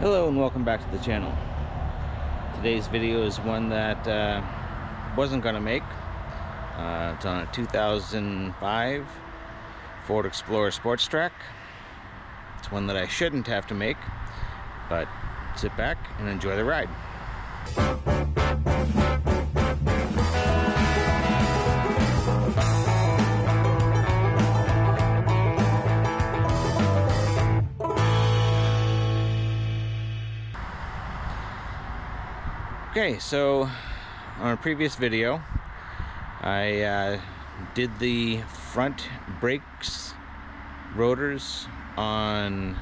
Hello and welcome back to the channel. Today's video is one that wasn't going to make. It's on a 2005 Ford Explorer Sport Trac. It's one that I shouldn't have to make, but sit back and enjoy the ride. Okay, so on a previous video, I did the front brakes rotors on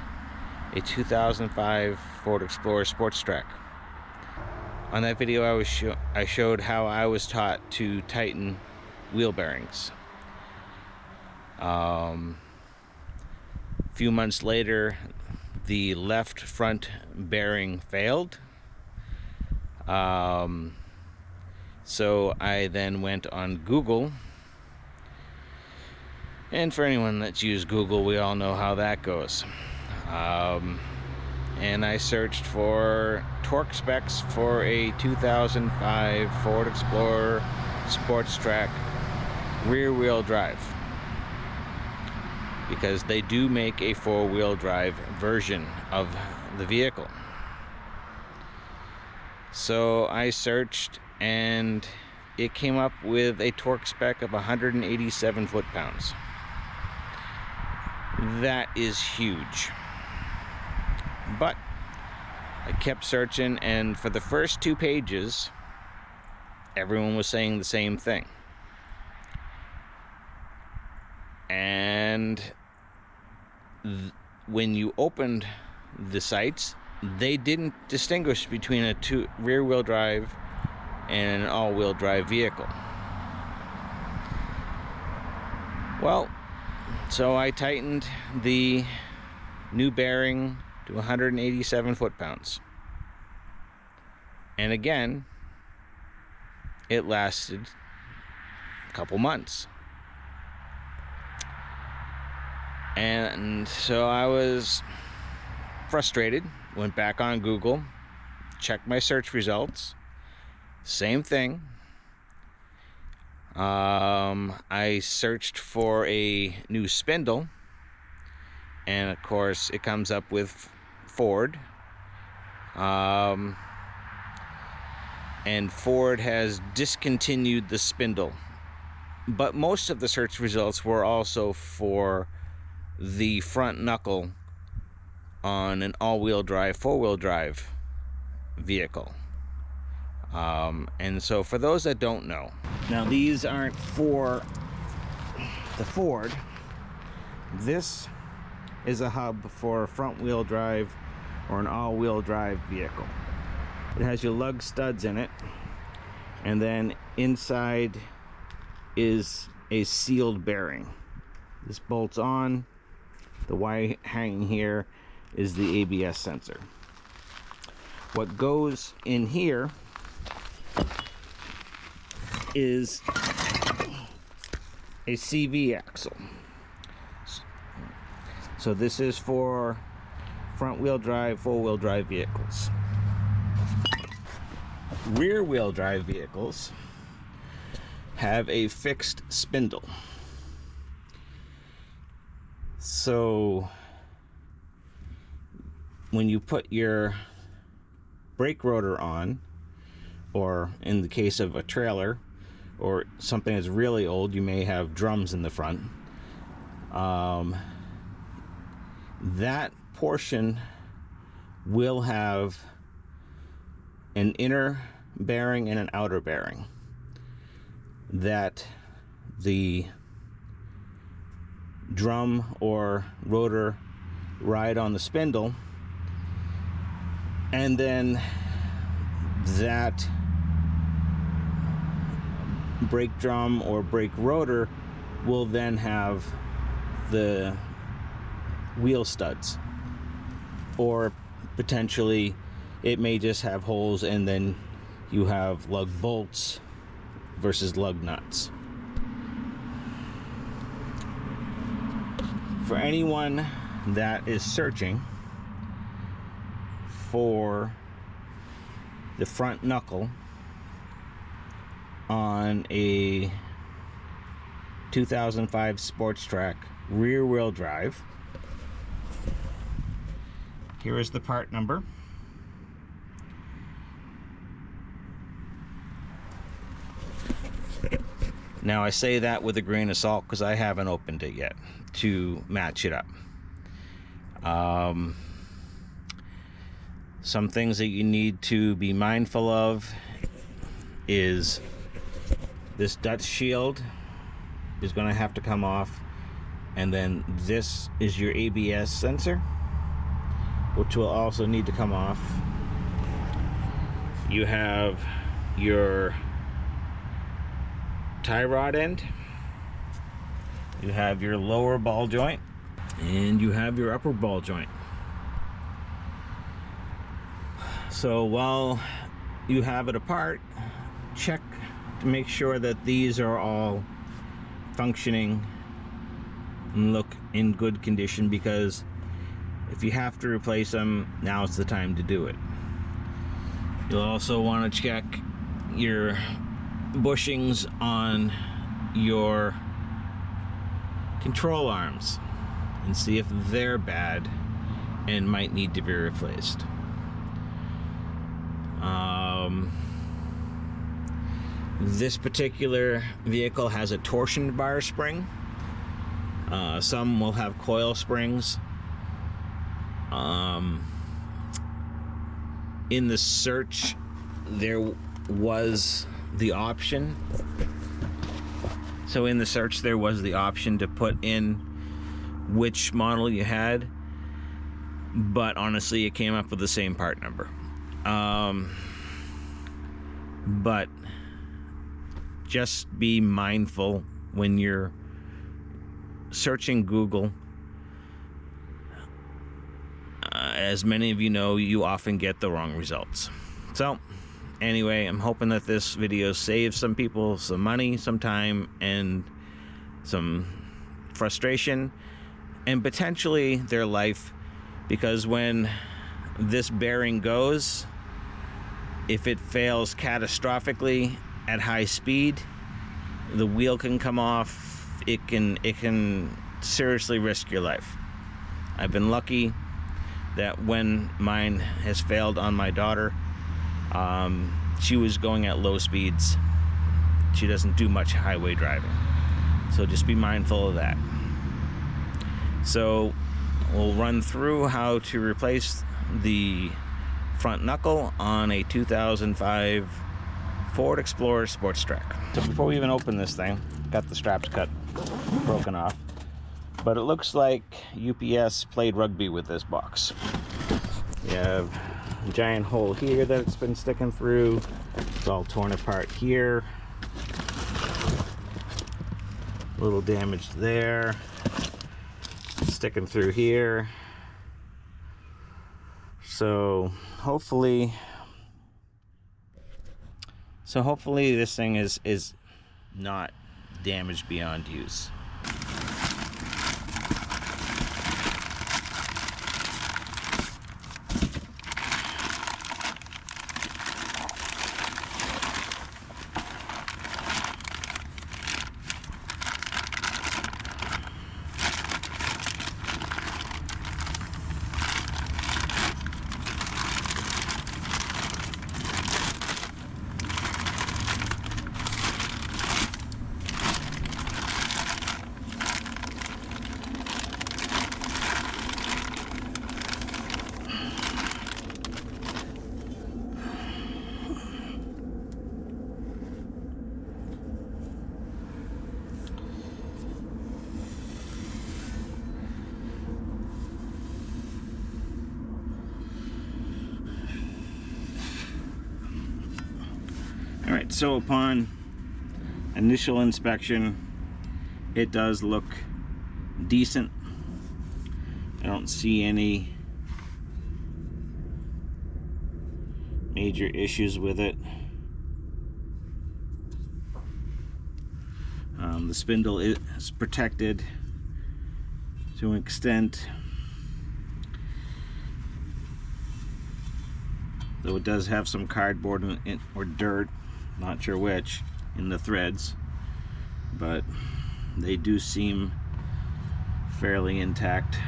a 2005 Ford Explorer Sport Trac. On that video, I showed how I was taught to tighten wheel bearings. A few months later, the left front bearing failed. So I then went on Google, and for anyone that's used Google, we all know how that goes. And I searched for torque specs for a 2005 Ford Explorer Sport Trac rear-wheel drive, because they do make a four-wheel drive version of the vehicle. So I searched, and it came up with a torque spec of 187 foot-pounds. That is huge. But I kept searching, and for the first 2 pages, everyone was saying the same thing. And when you opened the sites, they didn't distinguish between a rear-wheel drive and an all-wheel drive vehicle. Well, so I tightened the new bearing to 187 foot-pounds. And again, it lasted a couple months. And so I was frustrated. Went back on Google, checked my search results, same thing. I searched for a new spindle, and of course it comes up with Ford. And Ford has discontinued the spindle, but most of the search results were also for the front knuckle on an all-wheel drive, four-wheel drive vehicle. And so for those that don't know, now these aren't for the Ford. This is a hub for a front-wheel drive or an all-wheel drive vehicle. It has your lug studs in it, and then inside is a sealed bearing. This bolts on. The wire hanging here is the ABS sensor. What goes in here is a CV axle. So this is for front-wheel drive, four-wheel drive vehicles. Rear-wheel drive vehicles have a fixed spindle. So when you put your brake rotor on, or in the case of a trailer or something that's really old, you may have drums in the front, that portion will have an inner bearing and an outer bearing that the drum or rotor ride on the spindle, and then that brake drum or brake rotor will then have the wheel studs, or potentially it may just have holes and then you have lug bolts versus lug nuts. For anyone that is searching for the front knuckle on a 2005 Sports Trac rear wheel drive. Here is the part number. Now I say that with a grain of salt because I haven't opened it yet to match it up. Some things that you need to be mindful of is this Dutch shield is going to have to come off, and then this is your ABS sensor, which will also need to come off. You have your tie rod end, you have your lower ball joint, and you have your upper ball joint. So while you have it apart, check to make sure that these are all functioning and look in good condition, because if you have to replace them, now's the time to do it. You'll also want to check your bushings on your control arms and see if they're bad and might need to be replaced. This particular vehicle has a torsion bar spring. Some will have coil springs. In the search, there was the option. So in the search, there was the option to put in which model you had, but honestly, it came up with the same part number. But just be mindful when you're searching Google. As many of you know, you often get the wrong results. So anyway, I'm hoping that this video saves some people some money, some time, and some frustration, and potentially their life, because when this bearing goes, if it fails catastrophically at high speed, the wheel can come off. It can seriously risk your life. I've been lucky that when mine has failed on my daughter, she was going at low speeds. She doesn't do much highway driving, so just be mindful of that. So we'll run through how to replace the front knuckle on a 2005 Ford Explorer Sport Trac. So before we even open this thing, got the straps broken off, but it looks like UPS played rugby with this box. You have a giant hole here that it's been sticking through. It's all torn apart here. A little damage there. Sticking through here. So hopefully this thing is not damaged beyond use. Alright, so upon initial inspection, it does look decent. I don't see any major issues with it. The spindle is protected to an extent. though it does have some cardboard or dirt, not sure which, in the threads, but they do seem fairly intact.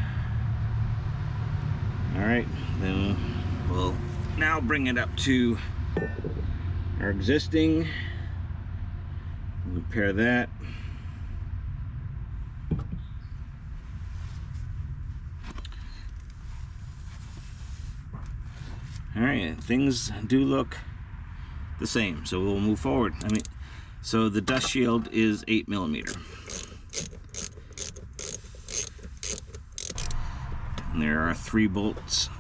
Alright, then we'll now bring it up to our existing, repair that. Alright, things do look the same, so we'll move forward. So the dust shield is 8mm. And there are 3 bolts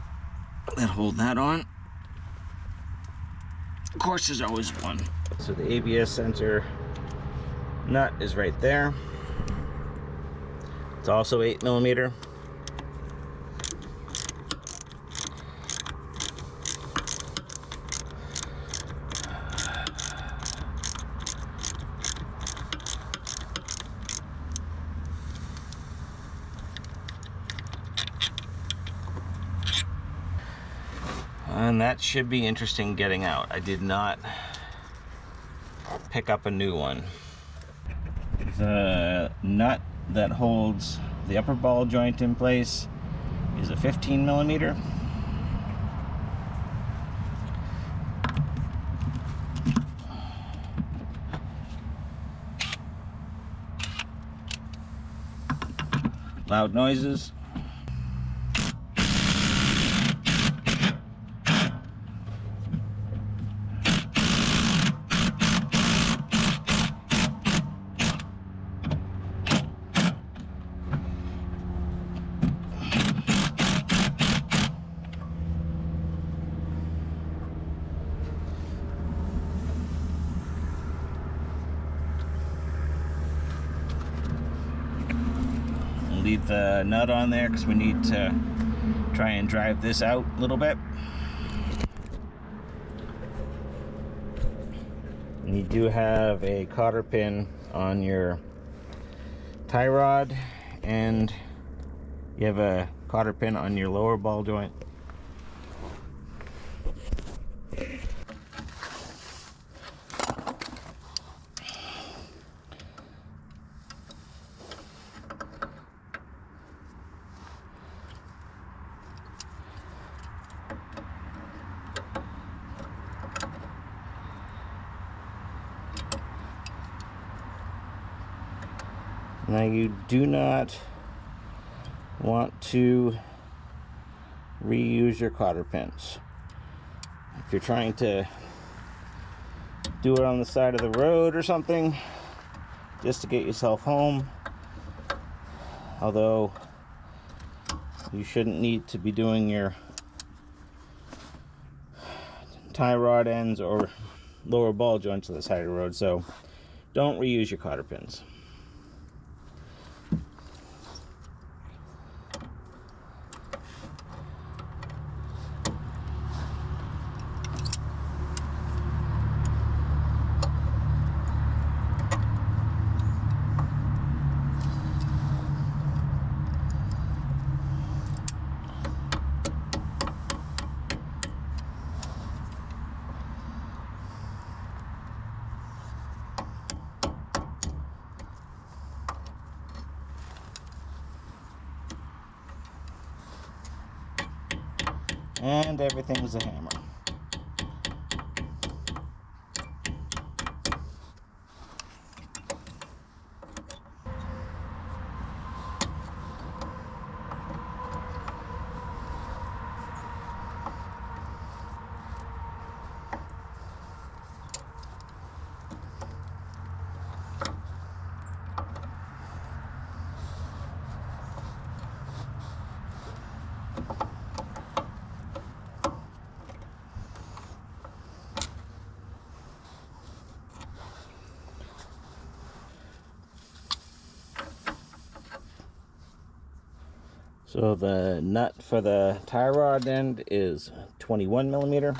that hold that on. Of course, there's always one. So the ABS sensor nut is right there. It's also 8mm. And that should be interesting getting out. I did not pick up a new one. The nut that holds the upper ball joint in place is a 15mm. Loud noises. Leave the nut on there because we need to try and drive this out a little bit. And you do have a cotter pin on your tie rod, and you have a cotter pin on your lower ball joint. Now you do not want to reuse your cotter pins. If you're trying to do it on the side of the road or something, just to get yourself home, although you shouldn't need to be doing your tie rod ends or lower ball joints on the side of the road, so don't reuse your cotter pins. And everything is a hammer. So the nut for the tie rod end is 21mm.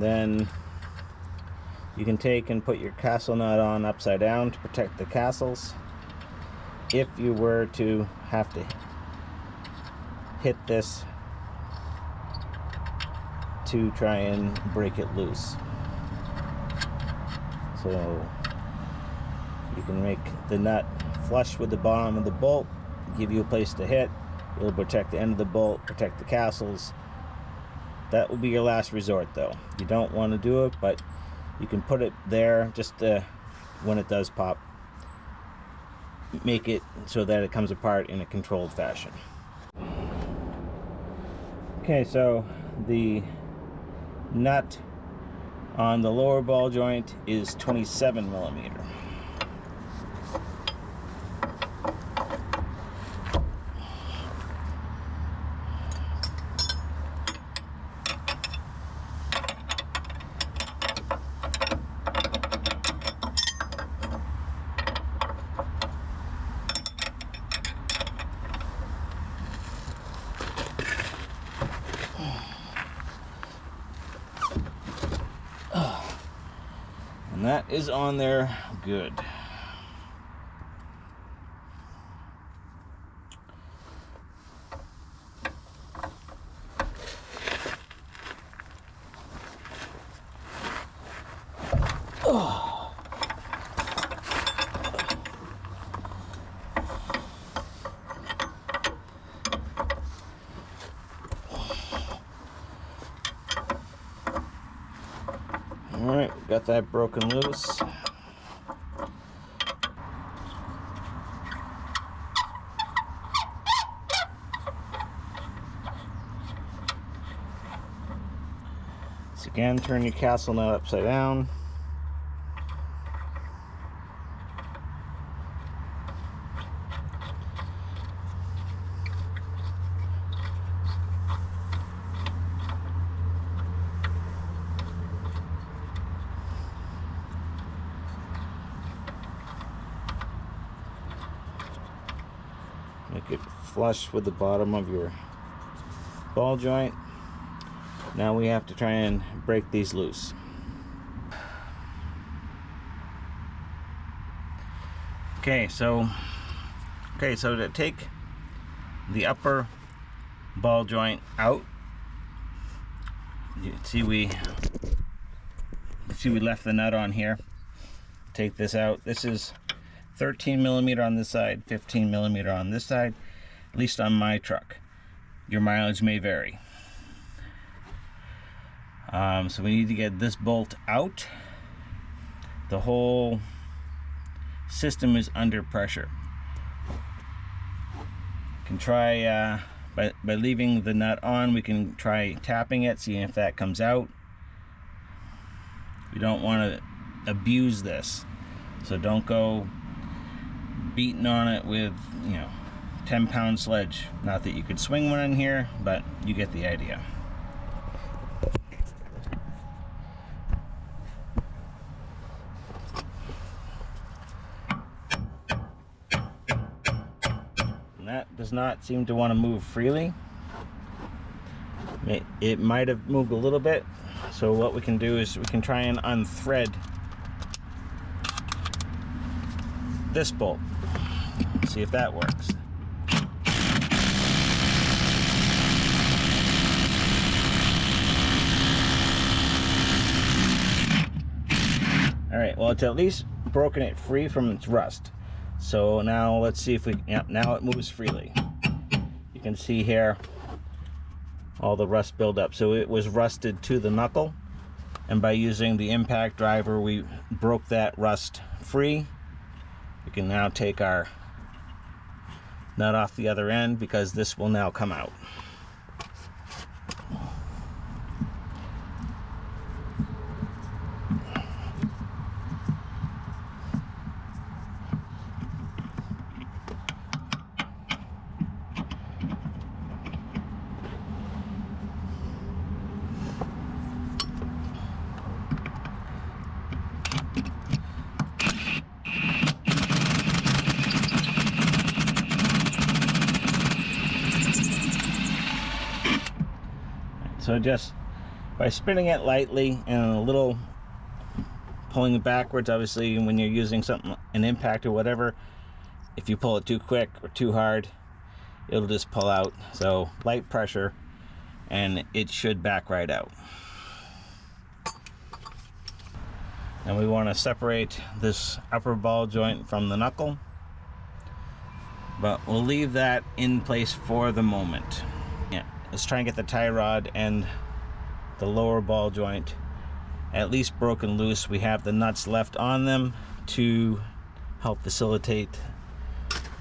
then you can take and put your castle nut on upside down to protect the castles. If you were to have to hit this to try and break it loose. So you can make the nut flush with the bottom of the bolt, give you a place to hit. It'll protect the end of the bolt, protect the castles. That will be your last resort though. You don't want to do it, but you can put it there just when it does pop. Make it so that it comes apart in a controlled fashion. Okay, so the nut on the lower ball joint is 27 millimeter. And that is on there good. Alright, got that broken loose. So again, turn your castle nut upside down. Make it flush with the bottom of your ball joint. Now we have to try and break these loose. Okay, so to take the upper ball joint out, you see we left the nut on here. Take this out. This is 13 millimeter on this side, 15 millimeter on this side, at least on my truck. Your mileage may vary. So we need to get this bolt out. The whole system is under pressure. You can try, by leaving the nut on, we can try tapping it, seeing if that comes out. You don't want to abuse this, so don't go beating on it with 10-pound sledge. Not that you could swing one in here, but you get the idea. And that does not seem to want to move freely. It might have moved a little bit, so what we can do is we can try and unthread this bolt. See if that works. Alright, well, it's at least broken it free from its rust. So now let's see if we, now it moves freely. You can see here all the rust buildup. So it was rusted to the knuckle, and by using the impact driver we broke that rust free. We can now take our nut off the other end because this will now come out. So just by spinning it lightly and a little pulling it backwards. Obviously, when you're using something, an impact or whatever, if you pull it too quick or too hard, it'll just pull out. So light pressure and it should back right out. And we want to separate this upper ball joint from the knuckle, but we'll leave that in place for the moment. Yeah, let's try and get the tie rod and the lower ball joint at least broken loose. We have the nuts left on them to help facilitate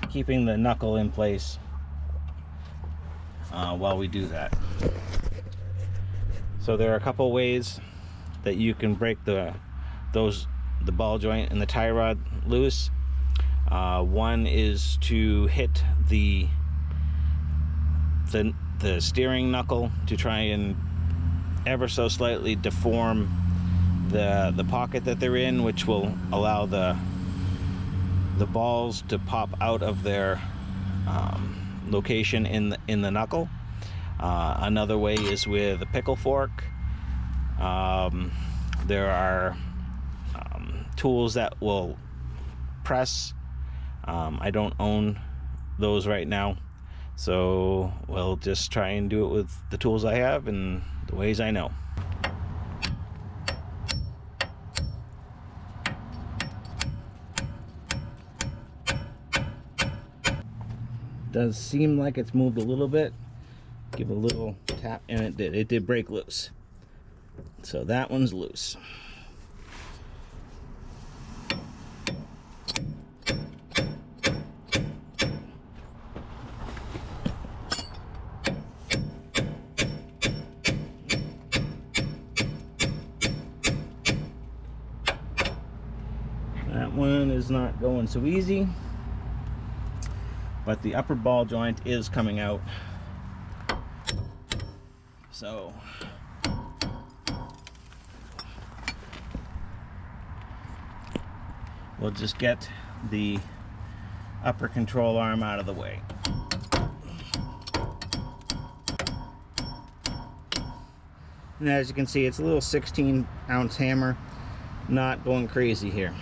keeping the knuckle in place while we do that. So there are a couple ways that you can break the ball joint and the tie rod loose. One is to hit the steering knuckle to try and ever so slightly deform the pocket that they're in, which will allow the balls to pop out of their location in the knuckle. Another way is with a pickle fork. There are tools that will press. I don't own those right now, so we'll just try and do it with the tools I have and the ways I know. Does seem like it's moved a little bit. Give a little tap and it did break loose. So that one's loose. That one is not going so easy, but the upper ball joint is coming out. So we'll just get the upper control arm out of the way. And as you can see, it's a little 16-ounce hammer, not going crazy here.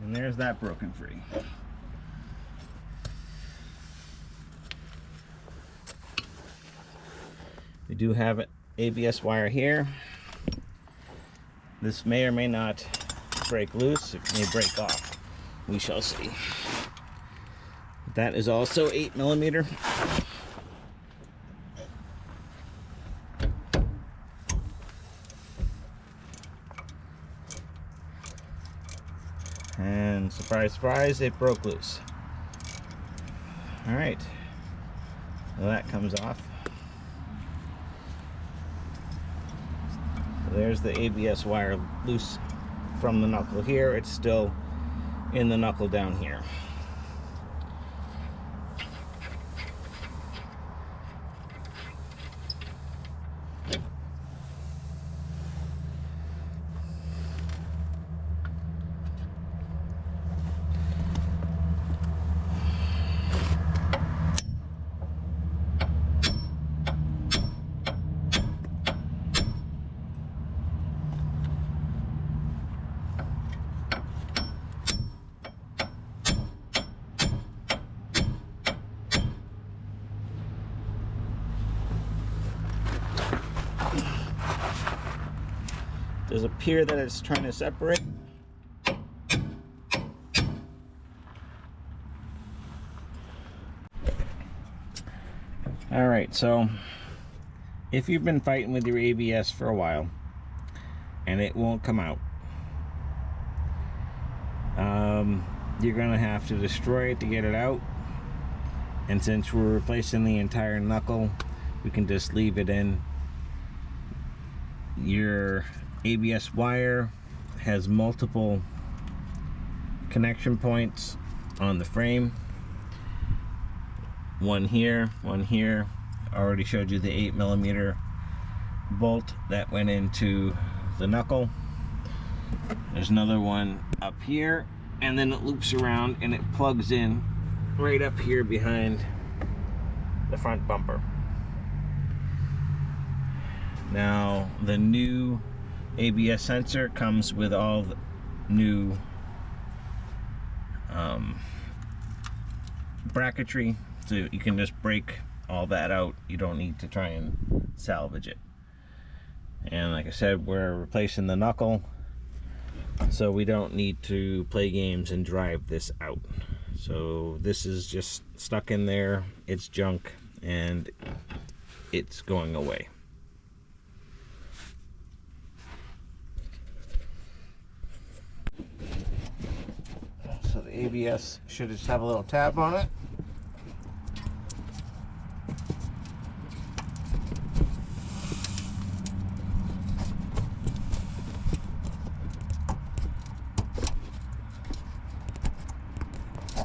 And there's that broken free. We do have an ABS wire here. This may or may not break loose. It may break off. We shall see. That is also 8mm. And surprise, surprise, it broke loose. All right, well, that comes off. So there's the ABS wire loose from the knuckle here. It's still in the knuckle down here. Does appear that it's trying to separate. All right, so if you've been fighting with your ABS for a while and it won't come out, you're gonna have to destroy it to get it out. And since we're replacing the entire knuckle, we can just leave it in. Your ABS wire has multiple connection points on the frame. One here, one here. I already showed you the 8mm bolt that went into the knuckle. There's another one up here, and then it loops around and it plugs in right up here behind the front bumper. Now, the new ABS sensor comes with all the new bracketry, so you can just break all that out. You don't need to try and salvage it. And like I said, we're replacing the knuckle, so we don't need to play games and drive this out. So this is just stuck in there, it's junk, and it's going away. So the ABS should just have a little tab on it.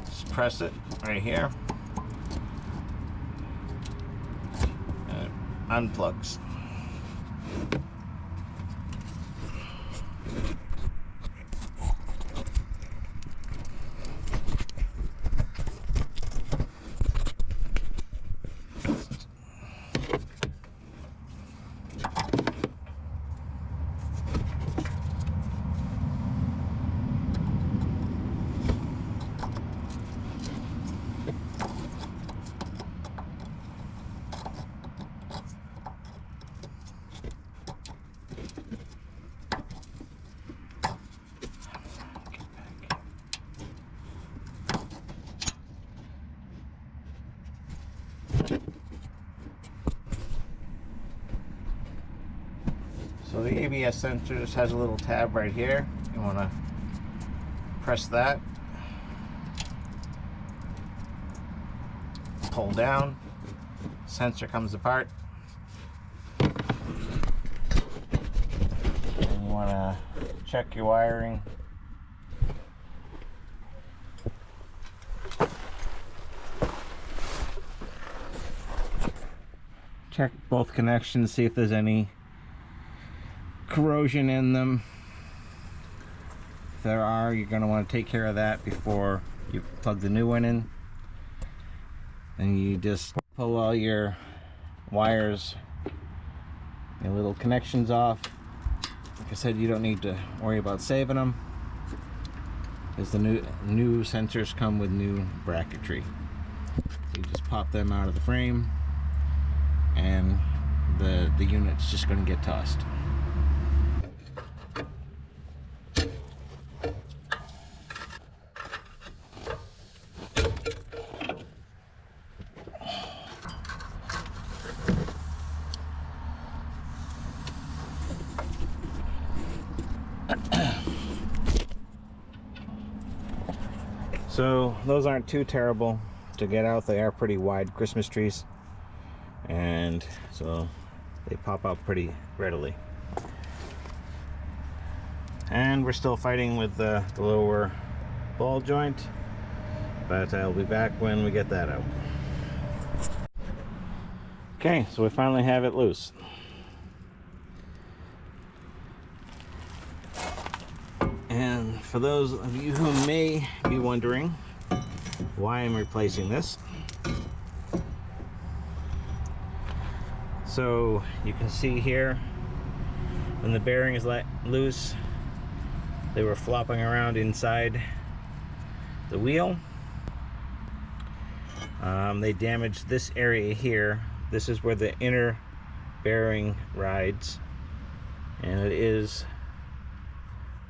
Just press it right here, and it unplugs. So the ABS sensor just has a little tab right here. You want to press that, pull down, sensor comes apart, and you want to check your wiring. Check both connections, see if there's any corrosion in them. If there are, you're going to want to take care of that before you plug the new one in. And you just pull all your wires, your little connections off. Like I said, you don't need to worry about saving them, because the new sensors come with new bracketry. So you just pop them out of the frame, and the unit's just going to get tossed. So those aren't too terrible to get out. They are pretty wide Christmas trees, and so they pop out pretty readily. And we're still fighting with the lower ball joint, but I'll be back when we get that out. Okay, so we finally have it loose. And for those of you who may be wondering why I'm replacing this, so you can see here, when the bearing is let loose, they were flopping around inside the wheel. They damaged this area here. This is where the inner bearing rides, and it is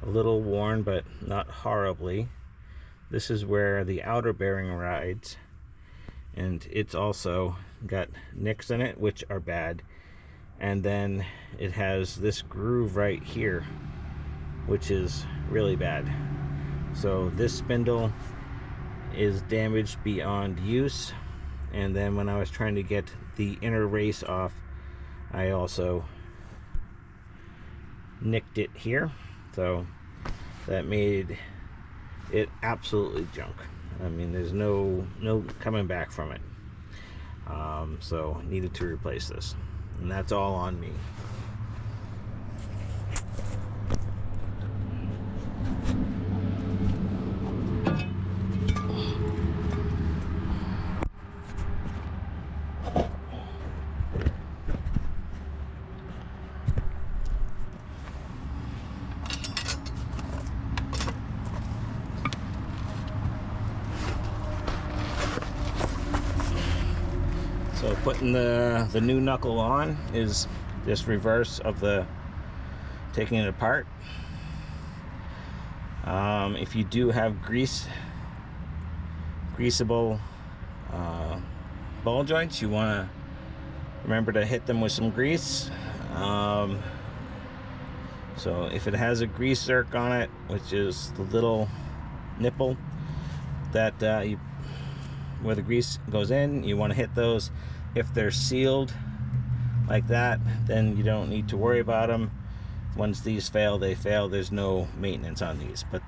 a little worn, but not horribly. This is where the outer bearing rides, and it's also got nicks in it, which are bad. And then it has this groove right here, which is really bad. So this spindle is damaged beyond use. And then when I was trying to get the inner race off, I also nicked it here. So that made it absolutely junk. I mean, there's no coming back from it. So needed to replace this, and that's all on me. So putting the new knuckle on is this reverse of the taking it apart. If you do have greasable ball joints, you want to remember to hit them with some grease. So if it has a grease zerk on it, which is the little nipple that where the grease goes in, you want to hit those. If they're sealed like that, then you don't need to worry about them. Once these fail, they fail. There's no maintenance on these. But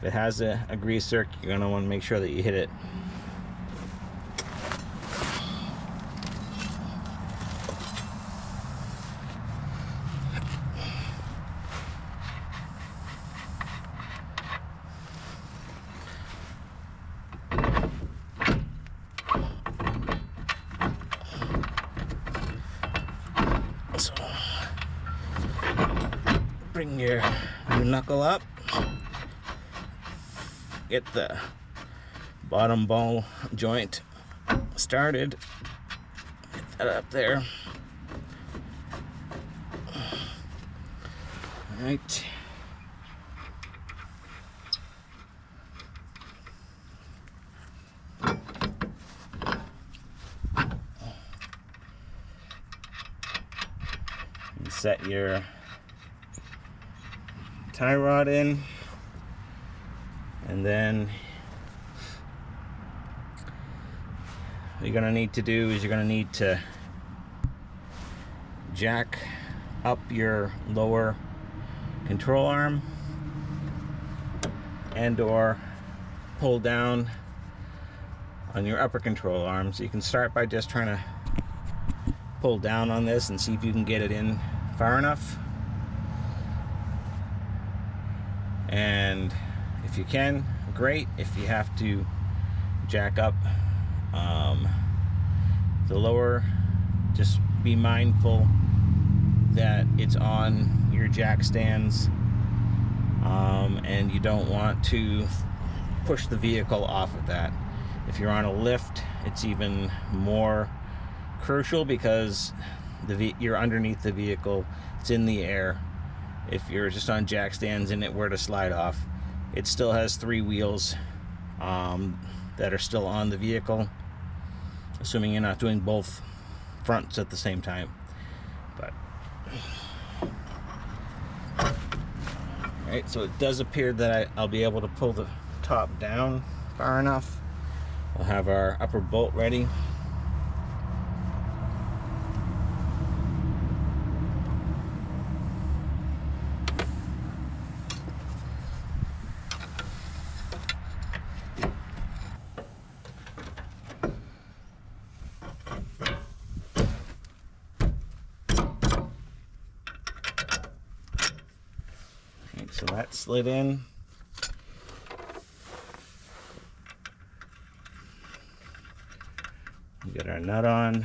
if it has a grease zerk, you're going to want to make sure that you hit it. So bring your new knuckle up, get the bottom ball joint started, get that up there. All right. Set your tie rod in, and then what you're going to need to do is you're going to need to jack up your lower control arm and or pull down on your upper control arm. So you can start by just trying to pull down on this and see if you can get it in far enough, and if you can, great. If you have to jack up the lower, just be mindful that it's on your jack stands, and you don't want to push the vehicle off of that. If you're on a lift, it's even more crucial because you're underneath the vehicle, it's in the air. If you're just on jack stands and it were to slide off, it still has 3 wheels that are still on the vehicle, assuming you're not doing both fronts at the same time. But alright, so it does appear that I'll be able to pull the top down far enough. We'll have our upper bolt ready. So that slid in. We get our nut on.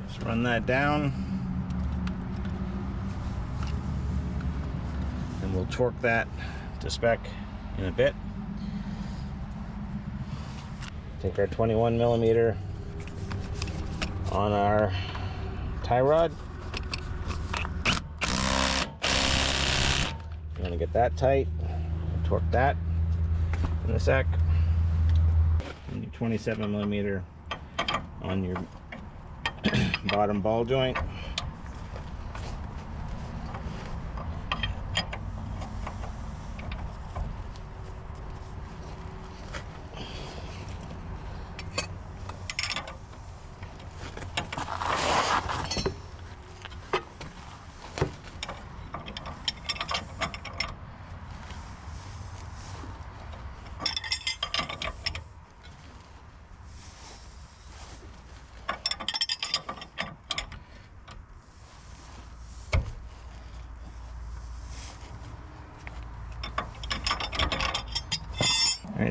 Just run that down. And we'll torque that to spec in a bit. Take our 21mm on our tie rod. You want to get that tight, torque that in a sec. And your 27mm on your bottom ball joint.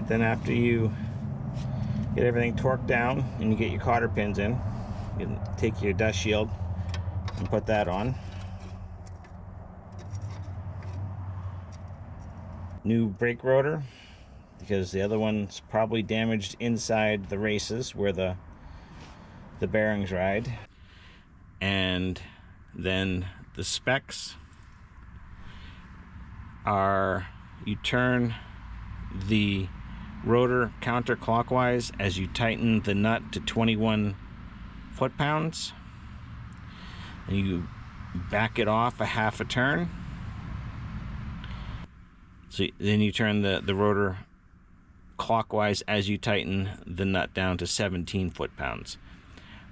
Alright, then after you get everything torqued down and you get your cotter pins in, you can take your dust shield and put that on. New brake rotor, because the other one's probably damaged inside the races where the bearings ride. And then the specs are, you turn the rotor counterclockwise as you tighten the nut to 21 foot-pounds, and you back it off a half a turn. So then you turn the rotor clockwise as you tighten the nut down to 17 foot-pounds,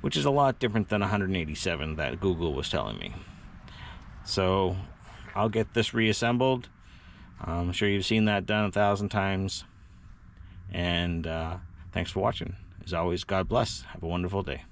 which is a lot different than 187 that Google was telling me. So I'll get this reassembled. I'm sure you've seen that done 1,000 times. And thanks for watching. As always, God bless. Have a wonderful day.